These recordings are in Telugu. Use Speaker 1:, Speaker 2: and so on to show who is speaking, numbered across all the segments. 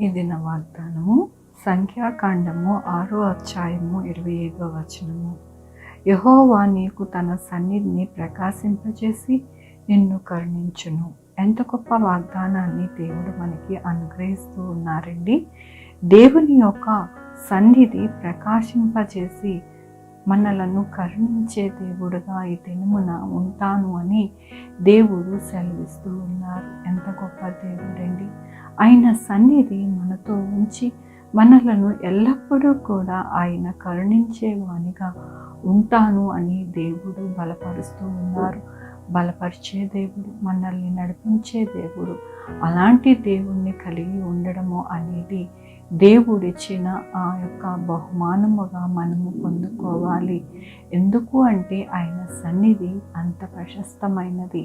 Speaker 1: ఇది నా వాగ్దానము. సంఖ్యాకాండము 6వ అధ్యాయము 25వ వచనము. యెహోవా నీకు తన సన్నిధిని ప్రకాశింపజేసి నిన్ను కరుణించును. ఎంత గొప్ప వాగ్దానాన్ని దేవుడు మనకి అనుగ్రహిస్తూ ఉన్నారండి. దేవుని యొక్క సన్నిధి ప్రకాశింపజేసి మనలను కరుణించే దేవుడుగా ఈ దినమున ఉంటాను అని దేవుడు సెలవిస్తూ ఉన్నారు. ఎంత గొప్ప దేవుడండి. ఆయన సన్నిధి మనతో ఉంచి మనలను ఎల్లప్పుడూ కూడా ఆయన కరుణించేవానిగా ఉంటాను అని దేవుడు బలపరుస్తూ ఉన్నారు. బలపరిచే దేవుడు, మనల్ని నడిపించే దేవుడు. అలాంటి దేవుణ్ణి కలిగి ఉండడము అనేది దేవుడిచ్చిన ఆ యొక్క బహుమానముగా మనము పొందుకోవాలి. ఎందుకు అంటే ఆయన సన్నిధి అంత ప్రశస్తమైనది,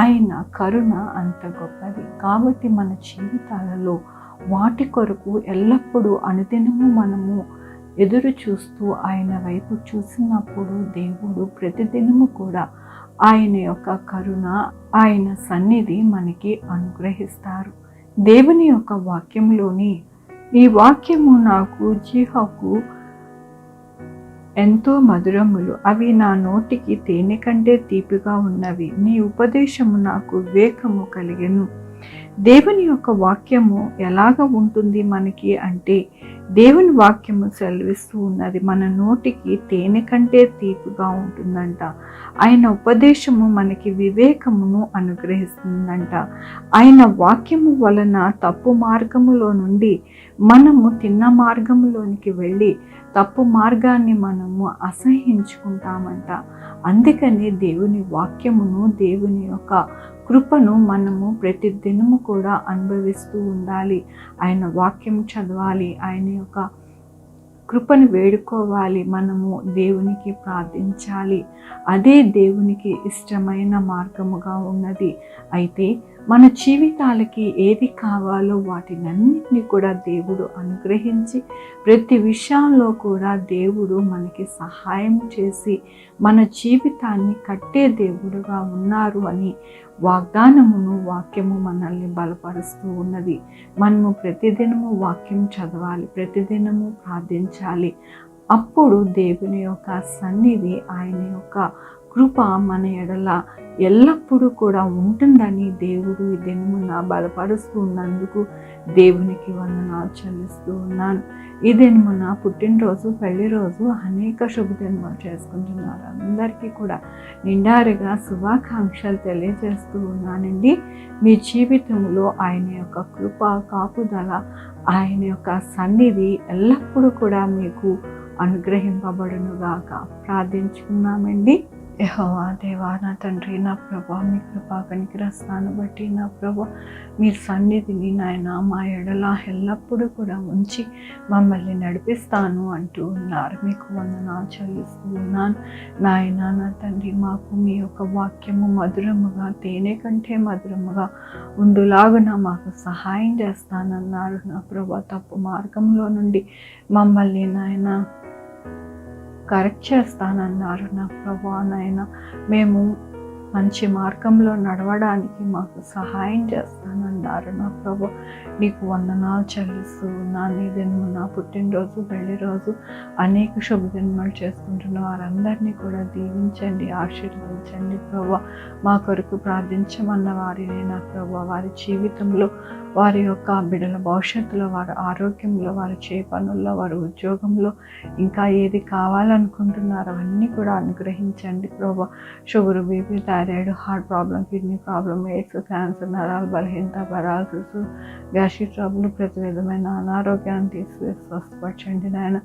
Speaker 1: ఆయన కరుణ అంత గొప్పది. కాబట్టి మన జీవితాలలో వాటి కొరకు ఎల్లప్పుడూ అనుదినము మనము ఎదురు చూస్తూ ఆయన వైపు చూసినప్పుడు దేవుడు ప్రతిదినము కూడా ఆయన యొక్క కరుణ, ఆయన సన్నిధి మనకి అనుగ్రహిస్తారు. దేవుని యొక్క వాక్యంలోని ఈ వాక్యము నాకు జీహకు ఎంతో మధురములు, అవి నా నోటికి తేనె కంటే తీపిగా ఉన్నవి. నీ ఉపదేశము నాకు వివేకము కలిగెను. దేవుని యొక్క వాక్యము ఎలాగ ఉంటుంది మనకి అంటే, దేవుని వాక్యము సెలవిస్తూ ఉన్నది మన నోటికి తేనె కంటే తీపిగా ఉంటుందంట. ఆయన ఉపదేశము మనకి వివేకమును అనుగ్రహిస్తుందంట. ఆయన వాక్యము వలన తప్పు మార్గములో నుండి మనము తిన్న మార్గములోనికి వెళ్ళి తప్పు మార్గాన్ని మనము అసహ్యించుకుంటామంట. అందుకని దేవుని వాక్యమును, దేవుని యొక్క కృపను మనము ప్రతి దినము కూడా అనుభవిస్తూ ఉండాలి. ఆయన వాక్యం చదవాలి, ఆయన యొక్క కృపను వేడుకోవాలి, మనము దేవునికి ప్రార్థించాలి. అదే దేవునికి ఇష్టమైన మార్గముగా ఉన్నది. అయితే మన జీవితాలకి ఏది కావాలో వాటినన్నింటినీ కూడా దేవుడు అనుగ్రహించి ప్రతి విషయంలో కూడా దేవుడు మనకి సహాయం చేసి మన జీవితాన్ని కట్టే దేవుడుగా ఉన్నారు అని వాగ్దానమును, వాక్యము మనల్ని బలపరుస్తూ ఉన్నది. మనము ప్రతిదినము వాక్యం చదవాలి, ప్రతిదినము ప్రార్థించాలి. అప్పుడు దేవుని యొక్క సన్నిధి, ఆయన యొక్క కృప మన ఎడల ఎల్లప్పుడూ కూడా ఉంటుందని దేవుడు ఈ దినమున బలపరుస్తూ ఉన్నందుకు దేవునికి వందనాలు చెల్లిస్తూ ఉన్నాను. ఈ దినమున పుట్టినరోజు, పెళ్లి రోజు, అనేక శుభదినాలు చేసుకుంటున్నారు. అందరికీ కూడా నిండారుగా శుభాకాంక్షలు తెలియజేస్తూ ఉన్నానండి. మీ జీవితంలో ఆయన యొక్క కృప, కాపుదల, ఆయన యొక్క సన్నిధి ఎల్లప్పుడూ కూడా మీకు అనుగ్రహింపబడునుగాక. ప్రార్థించుకున్నామండి. యెహోవా దేవా, నా తండ్రి, నా ప్రభా, మీ కృపా కనికరస్తాను బట్టి నా ప్రభా, మీ సన్నిధిని నాయన మా ఎడల ఎల్లప్పుడూ కూడా ఉంచి మమ్మల్ని నడిపిస్తాను అంటూ ఉన్నారు. మీకు వందనాలు చెల్లిస్తూ ఉన్నాను నాయన. నా తండ్రి, మాకు మీ యొక్క వాక్యము మధురముగా, తేనె కంటే మధురముగా ఉండులాగున మాకు సహాయం చేస్తానన్నారు నా ప్రభా. తప్పు మార్గంలో నుండి మమ్మల్ని నాయన కరెక్ట్ చేస్తానన్నారు నా ప్రభా. నాయన, మేము మంచి మార్గంలో నడవడానికి మాకు సహాయం చేస్తానన్నారు నా ప్రభా. నీకు వందనాలు చెల్లిస్తూ ఉన్నాను. ఈ దినము నా పుట్టినరోజు, పెళ్లి రోజు, అనేక శుభదినాలు చేసుకుంటున్న వారందరినీ కూడా దీవించండి, ఆశీర్వదించండి ప్రభా. మా కొరకు ప్రార్థించమన్న వారిని నా ప్రభా, వారి జీవితంలో, వారి యొక్క బిడ్డల భవిష్యత్తులో, వారి ఆరోగ్యంలో, వారి పనుల్లో, వారి ఉద్యోగంలో ఇంకా ఏది కావాలనుకుంటున్నారో అవన్నీ కూడా అనుగ్రహించండి ప్రభా. Sugar, BP, thyroid, heart problem, kidney problem, AIDS, cancer, నరాల బలహీనత, పెరాలసిస్, గ్యాస్ట్రిక్ ట్రబుల్, ప్రతి విధమైన అనారోగ్యాన్ని తీసివేసి స్వస్థపరచండి నాయన.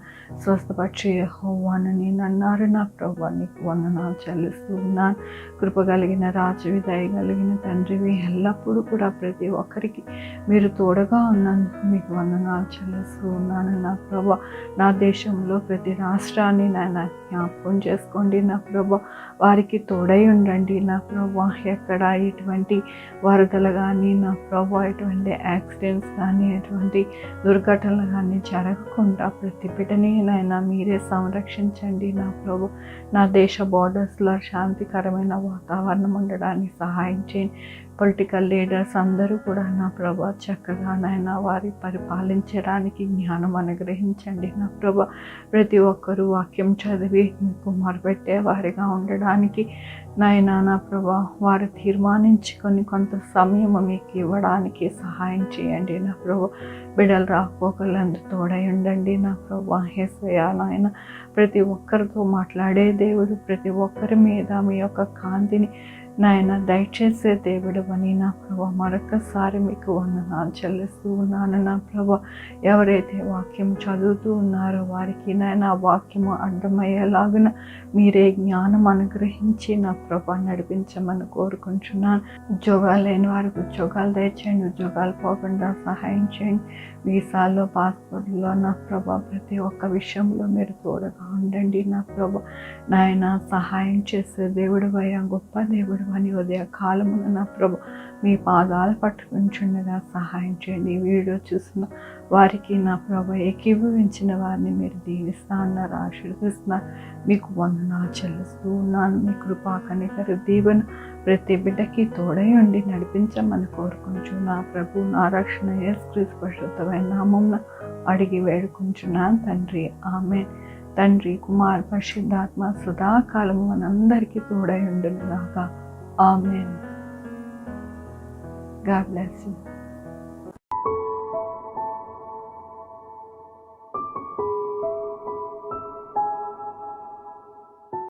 Speaker 1: స్వస్థపరిచే యెహోవాను నేను అన్నారు నా ప్రభా. నీకు వందనాలు చెల్లిస్తూ ఉన్నాను. కృప కలిగిన రాజువి, దయ కలిగిన తండ్రివి, ఎల్లప్పుడూ కూడా ప్రతి ఒక్కరికి మీరు తోడుగా ఉన్నందుకు మీకు వందనాలు చెల్లిస్తూ ఉన్నాను నా ప్రభా. నా దేశంలో ప్రతి రాష్ట్రాన్ని నాయన జ్ఞాపకం చేసుకోండి నా ప్రభా. వారికి తోడై ఉండండి నా ప్రభా. ఎక్కడ ఎటువంటి వరదలు కానీ నా ప్రభా, ఎటువంటి యాక్సిడెంట్స్ కానీ, ఎటువంటి దుర్ఘటనలు కానీ జరగకుండా ప్రతి బిడ్డని నాయన మీరే సంరక్షించండి నా ప్రభా. నా దేశ బార్డర్స్లో శాంతికరమైన వాతావరణం ఉండడానికి సహాయం చేయండి. పొలిటికల్ లీడర్స్ అందరూ కూడా నా ప్రభా చక్కగా నాయన వారి పరిపాలించడానికి జ్ఞానం అనుగ్రహించండి నా ప్రభా. ప్రతి ఒక్కరూ వాక్యం చదివి మీకు మొరపెట్టే వారిగా ఉండడానికి నాయన నా ప్రభా వారు తీర్మానించుకొని కొంత సమయం మీకు ఇవ్వడానికి సహాయం చేయండి నా ప్రభా. బిడ్డలు రాకపోకలందు తోడై ఉండండి నా ప్రభా. యేసయ్యా నాయన ప్రతి ఒక్కరితో మాట్లాడే దేవుడు, ప్రతి ఒక్కరి మీద మీ యొక్క కాంతిని నాయన దయచేసే దేవుడు అని నా ప్రభా మరొకసారి మీకు వందనాలు చెల్లిస్తూ ఉన్నాను నా ప్రభా. ఎవరైతే వాక్యం చదువుతూ ఉన్నారో వారికి నాయన వాక్యము అర్థమయ్యేలాగున మీరే జ్ఞానం అనుగ్రహించి నా ప్రభా నడిపించమని కోరుకుంటున్నాను. ఉద్యోగాలు లేని వారికి ఉద్యోగాలు దయచేయండి, ఉద్యోగాలు పోకుండా సహాయం చేయండి. వీసాల్లో పాస్పోర్ట్లో నా ప్రభా ప్రతి ఒక్క విషయంలో మీరు తోడుగా ఉండండి నా ప్రభా. నాయన సహాయం చేసే దేవుడు అయ్యా, గొప్ప దేవుడు అని ఉదయ కాలమున నా ప్రభు మీ పాదాలు పట్టుకుంటుండగా సహాయం చేయండి. ఈ వీడియో చూసిన వారికి నా ప్రభు ఏకీభవించిన వారిని మీరు దీవిస్తా అన్నారు, ఆశీర్వదిస్తున్నారు. మీకు వందనాలు చెల్లిస్తూ ఉన్నాను. మీ కృపా కనికర దీవెన ప్రతి బిడ్డకి తోడై ఉండి నడిపించమని కోరుకుంటున్నా ప్రభు. నా రక్షణ యేసుక్రీస్తు పరిశుద్ధమైన నామమున అడిగి వేడుకుంటున్నాను తండ్రి, ఆమేన్. తండ్రి, కుమార్, పరిశుద్ధాత్మ సదాకాలము మనందరికీ తోడై ఉండునుగాక. ఆమేన్. God bless you.